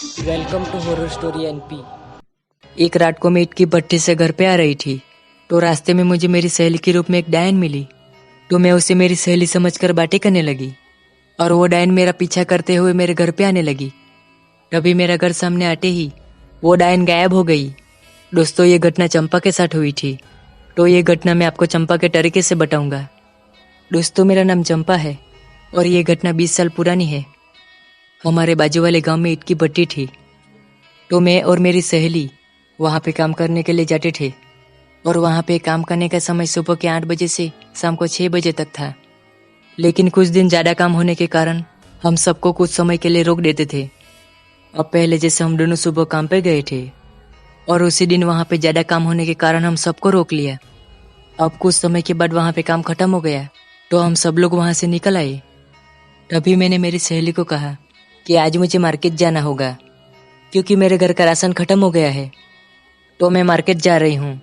Welcome to horror story NP. एक रात को मैं ईंट की भट्टी से घर पे आ रही थी तो रास्ते में मुझे मेरी सहेली के रूप में एक डायन मिली। तो मैं उसे मेरी सहेली समझकर बातें करने लगी और वो डायन मेरा पीछा करते हुए मेरे घर पे आने लगी। तभी मेरा घर सामने आते ही वो डायन गायब हो गई। दोस्तों, ये घटना चंपा के साथ हुई थी। तो ये घटना मैं आपको चंपा के तरीके से बताऊंगा। दोस्तों, मेरा नाम चंपा है और ये घटना 20 साल पुरानी है। हमारे बाजू वाले गांव में ईंट की भट्टी थी तो मैं और मेरी सहेली वहाँ पे काम करने के लिए जाते थे और वहाँ पे काम करने का समय सुबह के 8 बजे से शाम को 6 बजे तक था। लेकिन कुछ दिन ज़्यादा काम होने के कारण हम सबको कुछ समय के लिए रोक देते थे। अब पहले जैसे हम दोनों सुबह काम पे गए थे और उसी दिन वहाँ पे ज़्यादा काम होने के कारण हम सबको रोक लिया। अब कुछ समय के बाद वहाँ पे काम खत्म हो गया तो हम सब लोग वहाँ से निकल आए। तभी मैंने मेरी सहेली को कहा कि आज मुझे मार्केट जाना होगा क्योंकि मेरे घर का राशन खत्म हो गया है। तो मैं मार्केट जा रही हूँ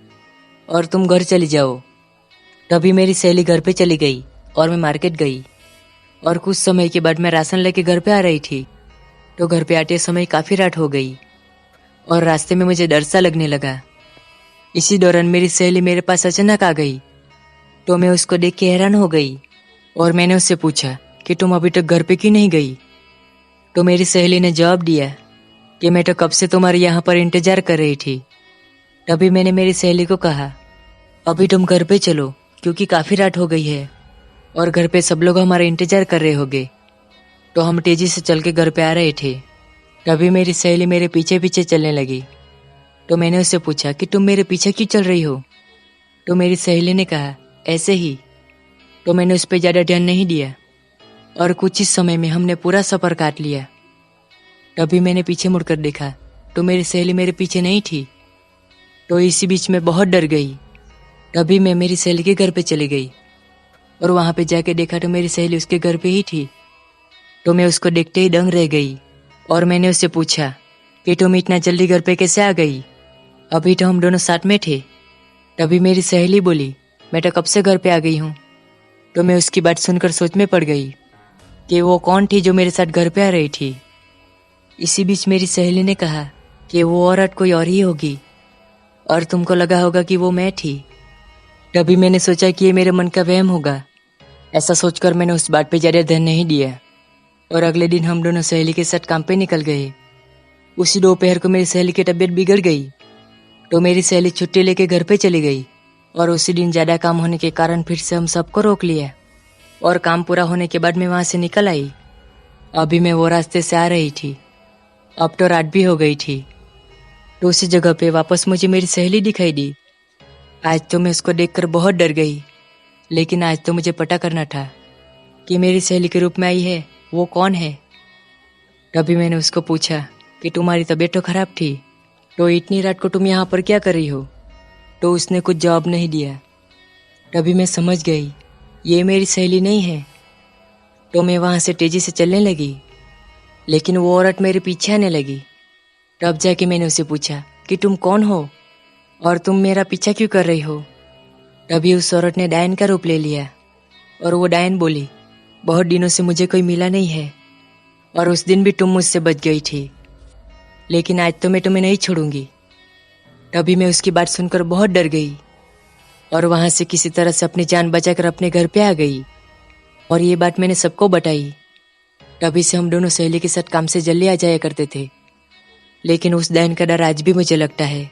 और तुम घर चली जाओ। तभी मेरी सहेली घर पे चली गई और मैं मार्केट गई और कुछ समय के बाद मैं राशन लेके घर पे आ रही थी तो घर पे आते समय काफ़ी रात हो गई और रास्ते में मुझे डर सा लगने लगा। इसी दौरान मेरी सहेली मेरे पास अचानक आ गई तो मैं उसको देख के हैरान हो गई और मैंने उससे पूछा कि तुम अभी तक घर पे क्यों नहीं गई। तो मेरी सहेली ने जवाब दिया कि मैं तो कब से तुम्हारे यहाँ पर इंतजार कर रही थी। तभी मैंने मेरी सहेली को कहा, अभी तुम घर पे चलो क्योंकि काफ़ी रात हो गई है और घर पे सब लोग हमारा इंतजार कर रहे होंगे। तो हम तेजी से चल के घर पे आ रहे थे। तभी मेरी सहेली मेरे पीछे पीछे चलने लगी। तो मैंने उससे पूछा कि तुम मेरे पीछे क्यों चल रही हो। तो मेरी सहेली ने कहा, ऐसे ही। तो मैंने उस पर ज़्यादा ध्यान नहीं दिया और कुछ ही समय में हमने पूरा सफ़र काट लिया। तभी मैंने पीछे मुड़कर देखा तो मेरी सहेली मेरे पीछे नहीं थी। तो इसी बीच में बहुत डर गई। तभी मैं मेरी सहेली के घर पे चली गई और वहाँ पे जाके देखा तो मेरी सहेली उसके घर पे ही थी। तो मैं उसको देखते ही दंग रह गई और मैंने उससे पूछा कि तुम इतना जल्दी घर पे कैसे आ गई, अभी तो हम दोनों साथ में थे। तभी मेरी सहेली बोली, मैं तो कब से घर पे आ गई हूँ। तो मैं उसकी बात सुनकर सोच में पड़ गई कि वो कौन थी जो मेरे साथ घर पे आ रही थी। इसी बीच मेरी सहेली ने कहा कि वो औरत कोई और ही होगी और तुमको लगा होगा कि वो मैं थी। तभी मैंने सोचा कि ये मेरे मन का वहम होगा। ऐसा सोचकर मैंने उस बात पे ज़्यादा ध्यान नहीं दिया और अगले दिन हम दोनों सहेली के साथ काम पे निकल गए। उसी दोपहर को मेरी सहेली की तबीयत बिगड़ गई तो मेरी सहेली छुट्टी लेके घर पे चली गई और उसी दिन ज़्यादा काम होने के कारण फिर से हम सबको रोक लिया और काम पूरा होने के बाद मैं वहाँ से निकल आई। अभी मैं वो रास्ते से आ रही थी। अब तो रात भी हो गई थी। तो उसी जगह पे वापस मुझे मेरी सहेली दिखाई दी। आज तो मैं उसको देखकर बहुत डर गई, लेकिन आज तो मुझे पता करना था कि मेरी सहेली के रूप में आई है वो कौन है। तभी मैंने उसको पूछा कि तुम्हारी तबीयत तो खराब थी तो इतनी रात को तुम यहाँ पर क्या कर रही हो। तो उसने कुछ जवाब नहीं दिया। तभी मैं समझ गई ये मेरी सहेली नहीं है। तो मैं वहाँ से तेजी से चलने लगी, लेकिन वो औरत मेरे पीछे आने लगी। तब जाके मैंने उसे पूछा कि तुम कौन हो और तुम मेरा पीछा क्यों कर रही हो। तभी उस औरत ने डायन का रूप ले लिया और वो डायन बोली, बहुत दिनों से मुझे कोई मिला नहीं है और उस दिन भी तुम मुझसे बच गई थी, लेकिन आज तो मैं तुम्हें नहीं छोड़ूंगी। तभी मैं उसकी बात सुनकर बहुत डर गई और वहाँ से किसी तरह से अपनी जान बचाकर अपने घर पे आ गई और ये बात मैंने सबको बताई। तभी से हम दोनों सहेली के साथ काम से जल्दी आ जाया करते थे, लेकिन उस डायन का डर आज भी मुझे लगता है।